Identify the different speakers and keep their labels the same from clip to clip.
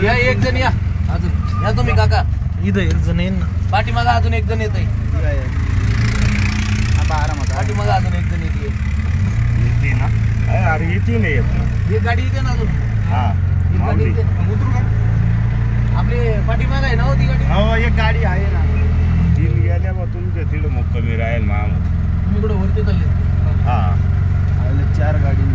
Speaker 1: या एक जण या अजून या तुम्ही काका
Speaker 2: इथं एक जण येईन ना
Speaker 1: पाठीमागा अजून एक जण येत आहे पाठीमागा अजून एक जण येते
Speaker 3: ना अरे येते नाही येत ना
Speaker 1: ही गाडी येते ना अजून
Speaker 3: हा
Speaker 1: ही गाडी येते ना उतरू का आपली पाठीमागा आहे ना हो ती गाडी
Speaker 3: हो एक गाडी आहे ना ती गेल्या मग तुमच्या तिकडे मुक्कामी राहील माम
Speaker 1: तुम्ही कुठं वरती चालले
Speaker 3: हा
Speaker 2: 4 गाडी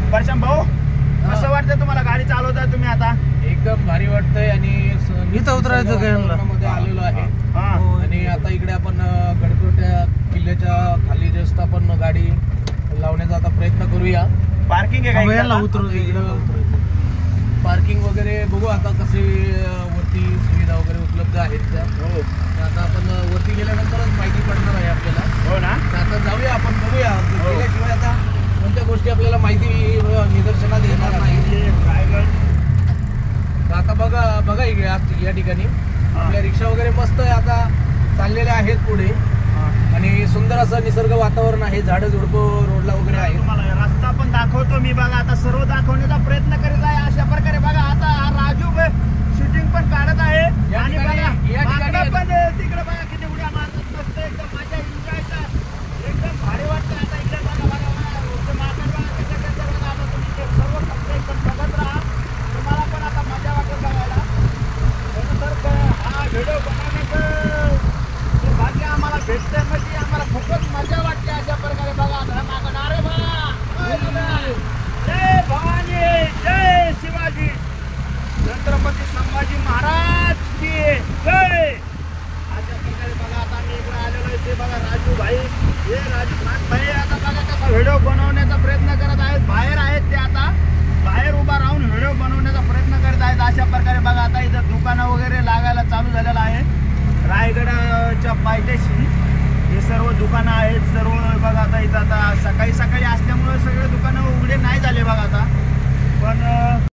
Speaker 3: परशाम भाऊ कसं वाटतं तुम्हाला गाडी चालवताय तुम्ही आता
Speaker 1: एकदम भारी वाटतंय आणि
Speaker 2: इथं उतरायचं काय
Speaker 1: मध्ये आलेलो आहे
Speaker 3: हा
Speaker 1: आणि आता इकडे आपण गडकोट्या किल्ल्याच्या खाली जस्ट आपण गाडी लावण्याचा आता प्रयत्न करूया
Speaker 3: पार्किंग आहे का
Speaker 2: उतरू
Speaker 1: पार्किंग वगैरे बघू आता कसे वरती सुविधा वगैरे उपलब्ध आहेत त्या
Speaker 3: हो
Speaker 1: आता आपण वरती गेल्यानंतरच माहिती पडणार आहे आपल्याला
Speaker 3: हो ना
Speaker 1: आता जाऊया आपण बघूया गेल्याशिवाय आता कोणत्या गोष्टी आपल्याला माहिती निदर्शनात येणार नाही आता बघा या ठिकाणी आपल्या रिक्षा वगैरे मस्त आता चाललेल्या आहेत पुढे आणि सुंदर असं निसर्ग वातावरण आहे झाडं झुडपं रोडला वगैरे आहे
Speaker 3: तुम्हाला रस्ता पण दाखवतो मी बघा आता सर्व दाखवण्याचा प्रयत्न करीत आहे अशा प्रकारे बघा आता राजू शूटिंग पण काढत आहे आणि बघा पण तिकडे बघा किती उड्या मारतात मस्त एकदम मजा एन्जॉय एकदम भारी वाटतं आता इकडे बघा सर्व पण बघत राहा तुम्हाला पण आता मजा वाटेल बघायला हा व्हिडिओ बनवण्याचं भाग्य आम्हाला भेटतंय म्हणजे आम्हाला खूपच मजा वाटते अशा प्रकारे बघा नारे बघा जय भवानी जय शिवाजी छत्रपती संभाजी महाराज की जय अशा प्रकारे बघा आता मी इकडे आलेलो आहे ते बघा राजू भाई हे राजू भाई आता बघा कसा व्हिडिओ बनवण्याचा प्रयत्न करत आहेत बाहेर आहेत ते आता बाहेर उभा राहून व्हिडिओ बनवण्याचा प्रयत्न करत आहेत अशा प्रकारे बघा आता इथं दुकानं वगैरे लागायला चालू झालेलं आहे रायगडच्या पायथ्याशी हे सर्व दुकानं आहेत सर्व बघा आता इथं आता सकाळी असल्यामुळे सगळे दुकानं उघडे नाही झाले बघा आता पण